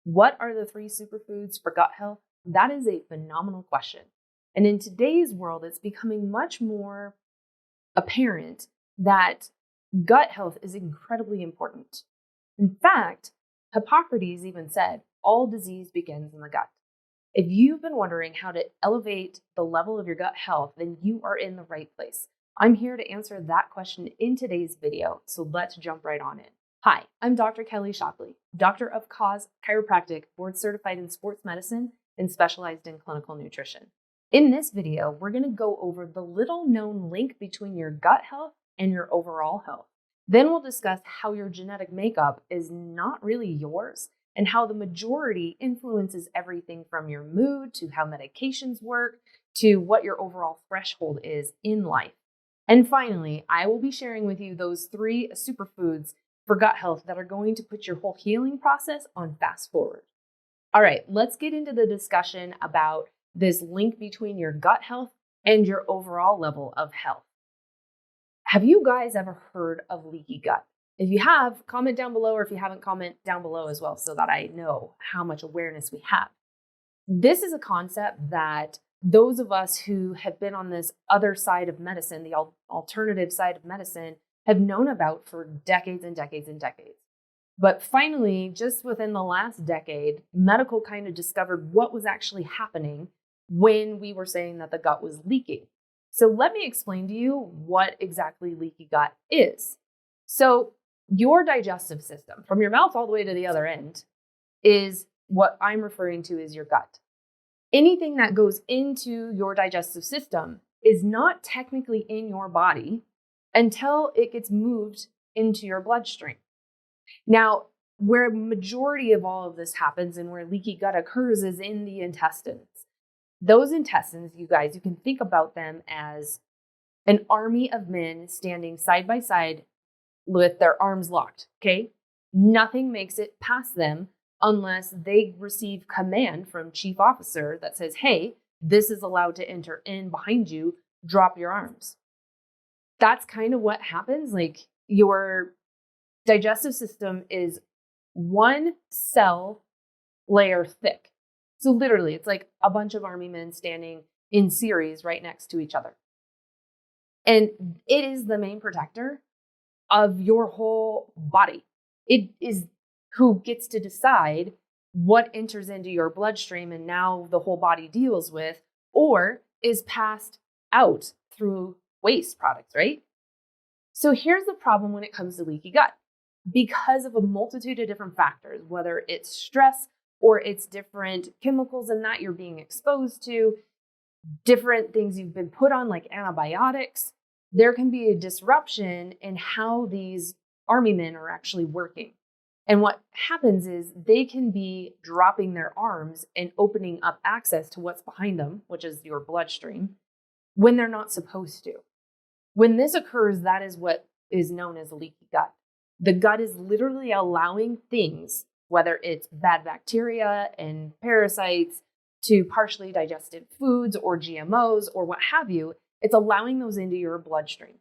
What are the 3 superfoods for gut health? That is a phenomenal question. And in today's world, it's becoming much more apparent that gut health is incredibly important. In fact, Hippocrates even said, all disease begins in the gut. If you've been wondering how to elevate the level of your gut health, then you are in the right place. I'm here to answer that question in today's video, so let's jump right on in. Hi, I'm Dr. Kelly Shockley, Doctor of Cause Chiropractic, board certified in sports medicine and specialized in clinical nutrition. In this video, we're going to go over the little known link between your gut health and your overall health. Then we'll discuss how your genetic makeup is not really yours and how the majority influences everything from your mood to how medications work to what your overall threshold is in life. And finally, I will be sharing with you those 3 superfoods for gut health that are going to put your whole healing process on fast forward. All right, let's get into the discussion about this link between your gut health and your overall level of health. Have you guys ever heard of leaky gut? If you have, comment down below, or if you haven't, comment down below as well so that I know how much awareness we have. This is a concept that those of us who have been on this other side of medicine, the alternative side of medicine, have known about for decades and decades and decades. But finally, just within the last decade, medical kind of discovered what was actually happening when we were saying that the gut was leaking. So let me explain to you what exactly leaky gut is. So your digestive system, from your mouth all the way to the other end, is what I'm referring to as your gut. Anything that goes into your digestive system is not technically in your body until it gets moved into your bloodstream. Now, where majority of all of this happens and where leaky gut occurs is in the intestines. Those intestines, you guys, you can think about them as an army of men standing side by side with their arms locked, okay? Nothing makes it past them unless they receive command from chief officer that says, hey, this is allowed to enter in behind you, drop your arms. That's kind of what happens. Like, your digestive system is one cell layer thick. So literally, it's like a bunch of army men standing in series right next to each other. And it is the main protector of your whole body. It is who gets to decide what enters into your bloodstream and now the whole body deals with, or is passed out through waste products, right? So here's the problem when it comes to leaky gut. Because of a multitude of different factors, whether it's stress or it's different chemicals in that you're being exposed to, different things you've been put on like antibiotics, there can be a disruption in how these army men are actually working. And what happens is they can be dropping their arms and opening up access to what's behind them, which is your bloodstream, when they're not supposed to. When this occurs, that is what is known as a leaky gut. The gut is literally allowing things, whether it's bad bacteria and parasites, to partially digested foods or GMOs or what have you, it's allowing those into your bloodstream.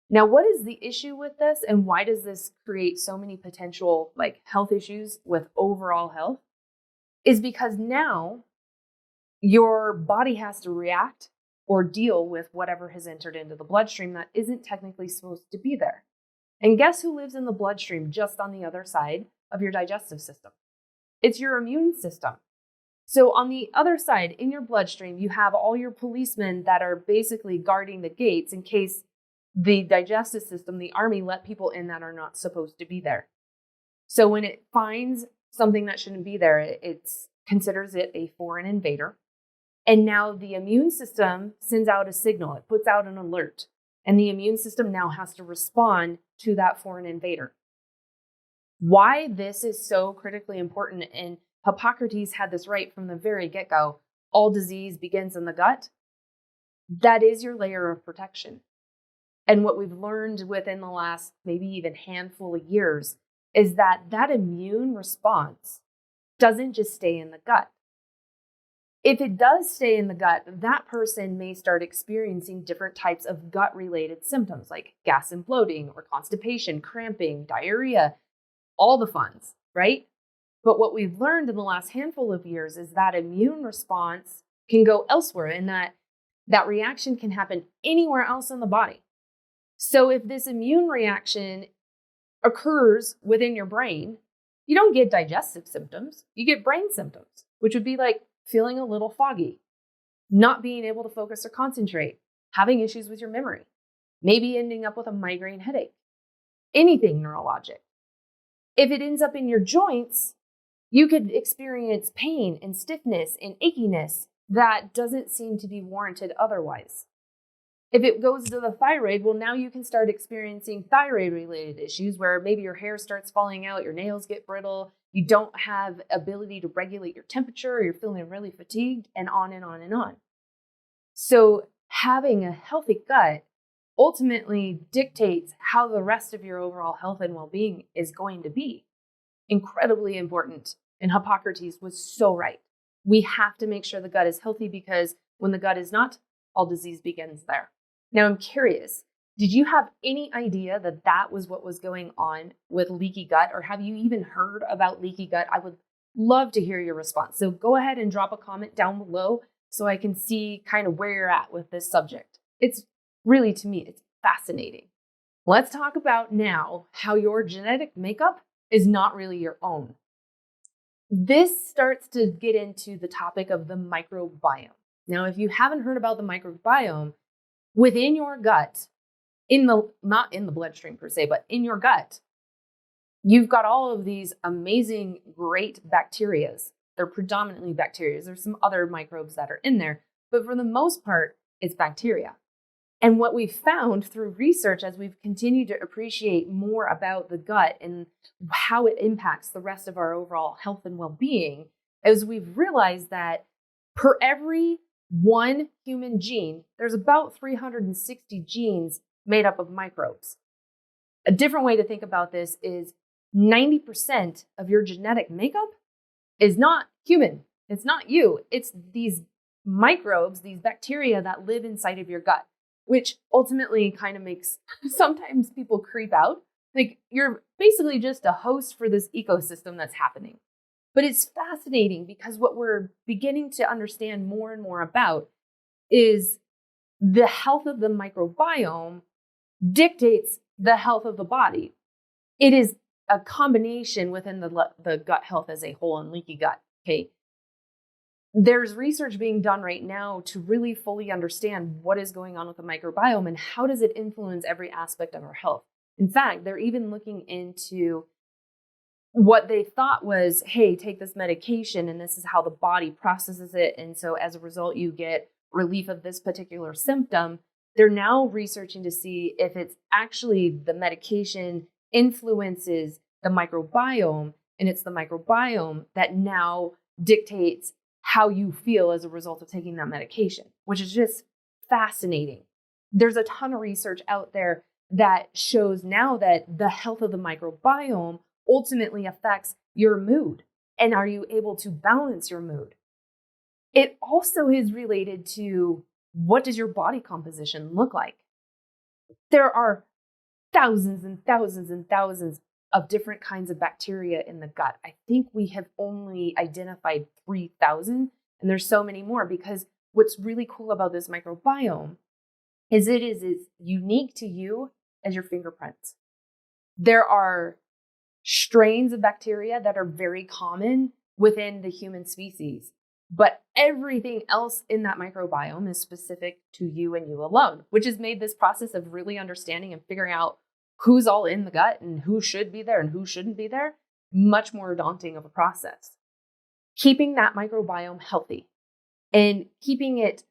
Now, what is the issue with this and why does this create so many potential health issues with overall health? Is because now your body has to react or deal with whatever has entered into the bloodstream that isn't technically supposed to be there. And guess who lives in the bloodstream just on the other side of your digestive system? It's your immune system. So on the other side, in your bloodstream, you have all your policemen that are basically guarding the gates in case the digestive system, the army, let people in that are not supposed to be there. So when it finds something that shouldn't be there, it considers it a foreign invader. And now the immune system sends out a signal. It puts out an alert. And the immune system now has to respond to that foreign invader. Why this is so critically important, and Hippocrates had this right from the very get-go, all disease begins in the gut. That is your layer of protection. And what we've learned within the last maybe even handful of years is that that immune response doesn't just stay in the gut. If it does stay in the gut, that person may start experiencing different types of gut-related symptoms like gas and bloating or constipation, cramping, diarrhea, all the funs, right? But what we've learned in the last handful of years is that immune response can go elsewhere, and that reaction can happen anywhere else in the body. So if this immune reaction occurs within your brain, you don't get digestive symptoms, you get brain symptoms, which would be like feeling a little foggy, not being able to focus or concentrate, having issues with your memory, maybe ending up with a migraine headache, anything neurologic. If it ends up in your joints, you could experience pain and stiffness and achiness that doesn't seem to be warranted otherwise. If it goes to the thyroid, well, now you can start experiencing thyroid-related issues where maybe your hair starts falling out, your nails get brittle, you don't have ability to regulate your temperature, or you're feeling really fatigued, and on and on and on. So having a healthy gut ultimately dictates how the rest of your overall health and well-being is going to be. Incredibly important. And Hippocrates was so right. We have to make sure the gut is healthy, because when the gut is not, all disease begins there. Now, I'm curious, did you have any idea that that was what was going on with leaky gut, or have you even heard about leaky gut? I would love to hear your response. So go ahead and drop a comment down below so I can see kind of where you're at with this subject. It's really, to me, it's fascinating. Let's talk about now how your genetic makeup is not really your own. This starts to get into the topic of the microbiome. Now, if you haven't heard about the microbiome, within your gut, not in the bloodstream per se, but in your gut, you've got all of these amazing, great bacteria. They're predominantly bacteria. There's some other microbes that are in there, but for the most part, it's bacteria. And what we've found through research, as we've continued to appreciate more about the gut and how it impacts the rest of our overall health and well-being, is we've realized that per every one human gene, there's about 360 genes made up of microbes. A different way to think about this is 90% of your genetic makeup is not human. It's not you. It's these microbes, these bacteria that live inside of your gut, which ultimately kind of makes sometimes people creep out. Like, you're basically just a host for this ecosystem that's happening. But it's fascinating, because what we're beginning to understand more and more about is the health of the microbiome dictates the health of the body. It is a combination within the gut health as a whole and leaky gut. Okay. There's research being done right now to really fully understand what is going on with the microbiome and how does it influence every aspect of our health. In fact, they're even looking into what they thought was, hey, take this medication and this is how the body processes it. And so as a result, you get relief of this particular symptom. They're now researching to see if it's actually the medication influences the microbiome, and it's the microbiome that now dictates how you feel as a result of taking that medication, which is just fascinating. There's a ton of research out there that shows now that the health of the microbiome ultimately affects your mood. And are you able to balance your mood? It also is related to, what does your body composition look like? There are thousands and thousands and thousands of different kinds of bacteria in the gut. I think we have only identified 3,000, and there's so many more, because what's really cool about this microbiome is it is as unique to you as your fingerprints. There are strains of bacteria that are very common within the human species, but everything else in that microbiome is specific to you and you alone, which has made this process of really understanding and figuring out who's all in the gut and who should be there and who shouldn't be there much more daunting of a process. Keeping that microbiome healthy and keeping it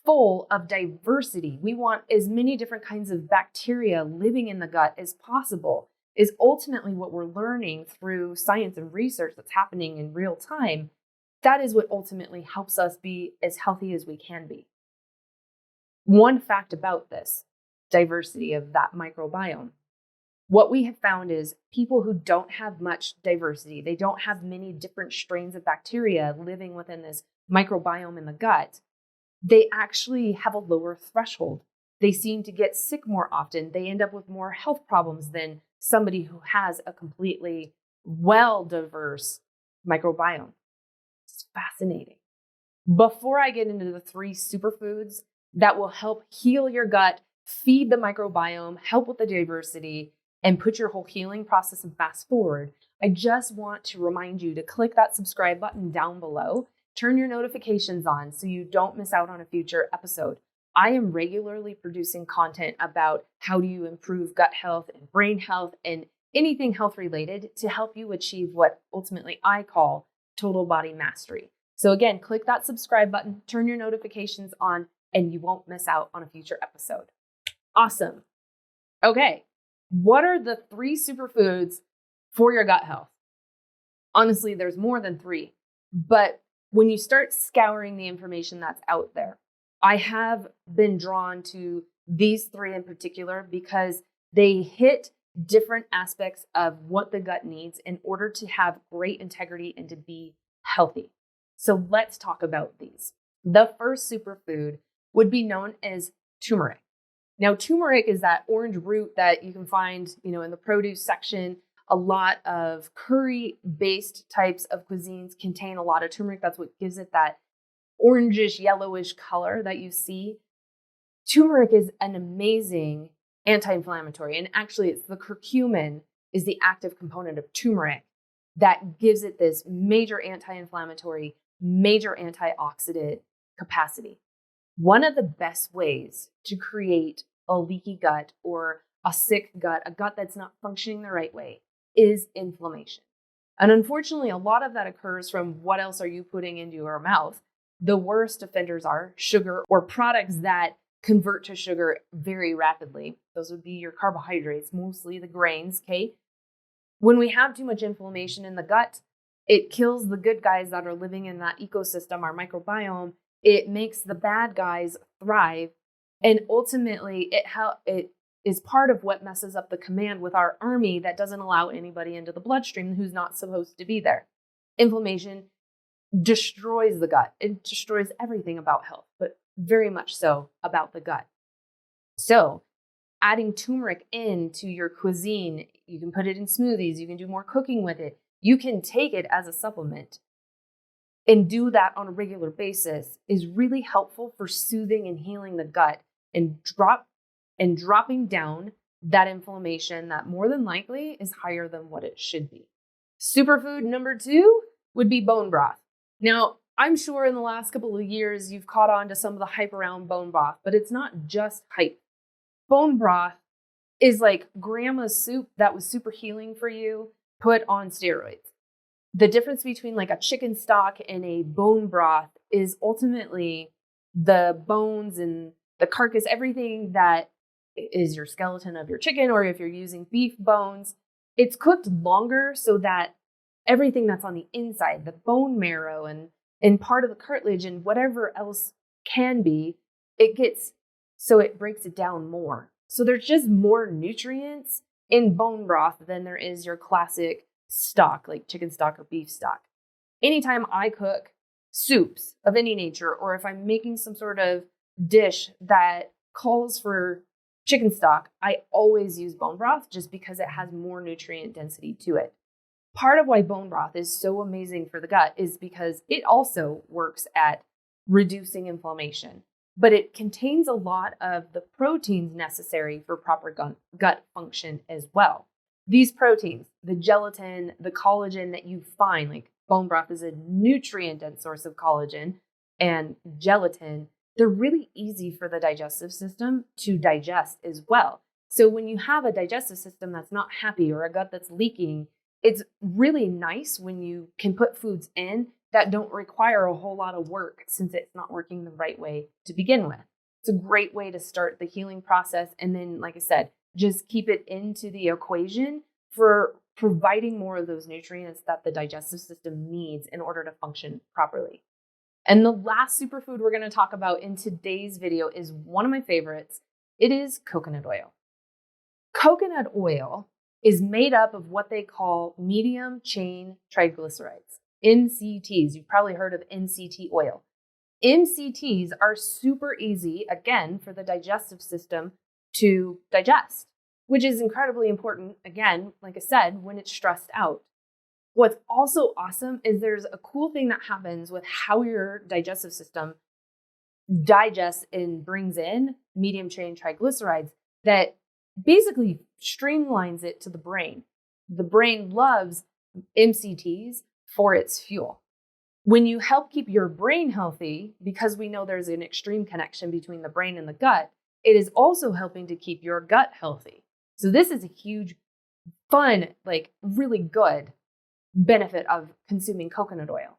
full of diversity, we want as many different kinds of bacteria living in the gut as possible, is ultimately what we're learning through science and research that's happening in real time. That is what ultimately helps us be as healthy as we can be. One fact about this diversity of that microbiome, what we have found is people who don't have much diversity, they don't have many different strains of bacteria living within this microbiome in the gut, they actually have a lower threshold. They seem to get sick more often. They end up with more health problems than somebody who has a completely well-diverse microbiome. It's fascinating. Before I get into the 3 superfoods that will help heal your gut, feed the microbiome, help with the diversity, and put your whole healing process and fast forward, I just want to remind you to click that subscribe button down below. Turn your notifications on so you don't miss out on a future episode. I am regularly producing content about how do you improve gut health and brain health and anything health related to help you achieve what ultimately I call total body mastery. So again, click that subscribe button, turn your notifications on, and you won't miss out on a future episode. Awesome. Okay, what are the 3 superfoods for your gut health? Honestly, there's more than 3, but when you start scouring the information that's out there, I have been drawn to these 3 in particular because they hit different aspects of what the gut needs in order to have great integrity and to be healthy. So let's talk about these. The first superfood would be known as turmeric. Now, turmeric is that orange root that you can find, in the produce section. A lot of curry-based types of cuisines contain a lot of turmeric. That's what gives it that orangish, yellowish color that you see. Turmeric is an amazing anti-inflammatory, and actually it's the curcumin is the active component of turmeric that gives it this major anti-inflammatory, major antioxidant capacity. One of the best ways to create a leaky gut or a sick gut, a gut that's not functioning the right way, is inflammation. And unfortunately, a lot of that occurs from what else are you putting into your mouth? The worst offenders are sugar or products that convert to sugar very rapidly. Those would be your carbohydrates, mostly the grains, okay? When we have too much inflammation in the gut, it kills the good guys that are living in that ecosystem, our microbiome. It makes the bad guys thrive. And ultimately, it is part of what messes up the command with our army that doesn't allow anybody into the bloodstream who's not supposed to be there. Inflammation destroys the gut. It destroys everything about health, but very much so about the gut. So adding turmeric into your cuisine, you can put it in smoothies, you can do more cooking with it. You can take it as a supplement and do that on a regular basis is really helpful for soothing and healing the gut and dropping down that inflammation that more than likely is higher than what it should be. Superfood number 2 would be bone broth. Now, I'm sure in the last couple of years, you've caught on to some of the hype around bone broth, but it's not just hype. Bone broth is like grandma's soup that was super healing for you, put on steroids. The difference between like a chicken stock and a bone broth is ultimately the bones and the carcass, everything that is your skeleton of your chicken, or if you're using beef bones, it's cooked longer so that everything that's on the inside, the bone marrow and part of the cartilage and whatever else can be, it breaks it down more. So there's just more nutrients in bone broth than there is your classic stock, like chicken stock or beef stock. Anytime I cook soups of any nature, or if I'm making some sort of dish that calls for chicken stock, I always use bone broth just because it has more nutrient density to it. Part of why bone broth is so amazing for the gut is because it also works at reducing inflammation, but it contains a lot of the proteins necessary for proper gut function as well. These proteins, the gelatin, the collagen that you find, like bone broth is a nutrient-dense source of collagen and gelatin, they're really easy for the digestive system to digest as well. So when you have a digestive system that's not happy or a gut that's leaking, it's really nice when you can put foods in that don't require a whole lot of work since it's not working the right way to begin with. It's a great way to start the healing process. And then, like I said, just keep it into the equation for providing more of those nutrients that the digestive system needs in order to function properly. And the last superfood we're going to talk about in today's video is one of my favorites. It is coconut oil. Coconut oil is made up of what they call medium chain triglycerides, MCTs. You've probably heard of MCT oil. MCTs are super easy, again, for the digestive system to digest, which is incredibly important, again, like I said, when it's stressed out. What's also awesome is there's a cool thing that happens with how your digestive system digests and brings in medium chain triglycerides that basically streamlines it to the brain. The brain loves MCTs for its fuel. When you help keep your brain healthy, because we know there's an extreme connection between the brain and the gut, it is also helping to keep your gut healthy. So this is a huge, fun, like really good benefit of consuming coconut oil.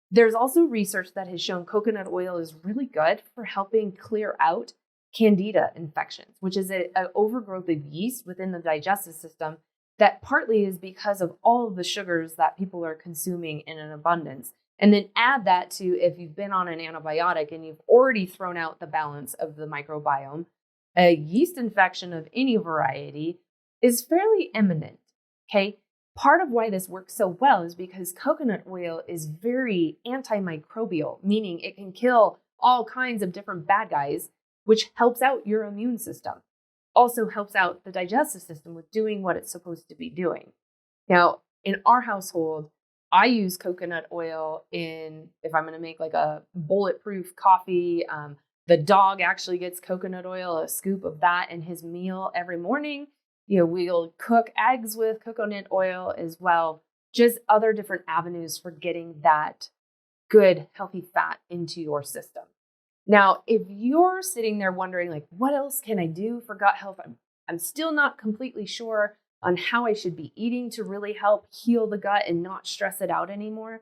There's also research that has shown coconut oil is really good for helping clear out candida infections, which is an overgrowth of yeast within the digestive system that partly is because of all of the sugars that people are consuming in an abundance. And then add that to if you've been on an antibiotic and you've already thrown out the balance of the microbiome, a yeast infection of any variety is fairly imminent, okay? Part of why this works so well is because coconut oil is very antimicrobial, meaning it can kill all kinds of different bad guys, which helps out your immune system. Also helps out the digestive system with doing what it's supposed to be doing. Now, in our household, I use coconut oil if I'm going to make like a bulletproof coffee. The dog actually gets coconut oil, a scoop of that in his meal every morning. We'll cook eggs with coconut oil as well. Just other different avenues for getting that good, healthy fat into your system. Now, if you're sitting there wondering, like, what else can I do for gut health? I'm still not completely sure on how I should be eating to really help heal the gut and not stress it out anymore.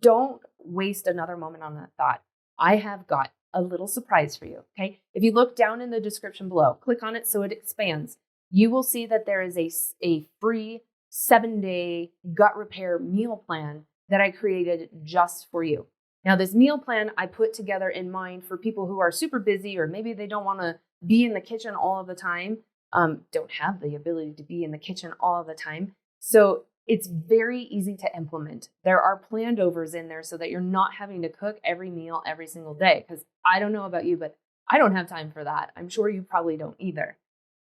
Don't waste another moment on that thought. I have got a little surprise for you, okay? If you look down in the description below, click on it so it expands. You will see that there is a free 7-day gut repair meal plan that I created just for you. Now, this meal plan I put together in mind for people who are super busy, or maybe they don't want to be in the kitchen all of the time, don't have the ability to be in the kitchen all of the time. So it's very easy to implement. There are planned overs in there so that you're not having to cook every meal every single day. Because I don't know about you, but I don't have time for that. I'm sure you probably don't either.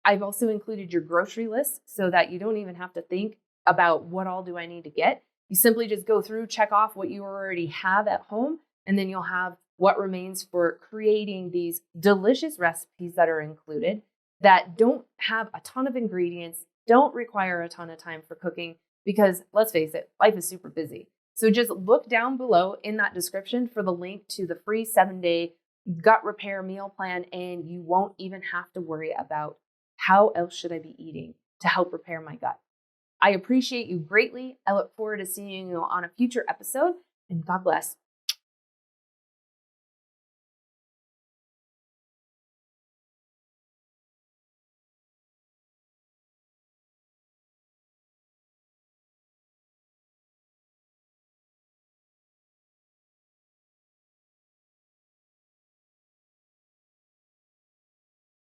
I've also included your grocery list so that you don't even have to think about what all do I need to get. You simply just go through, check off what you already have at home, and then you'll have what remains for creating these delicious recipes that are included that don't have a ton of ingredients, don't require a ton of time for cooking, because let's face it, life is super busy. So just look down below in that description for the link to the free 7-day gut repair meal plan, and you won't even have to worry about how else should I be eating to help repair my gut. I appreciate you greatly. I look forward to seeing you on a future episode, and God bless.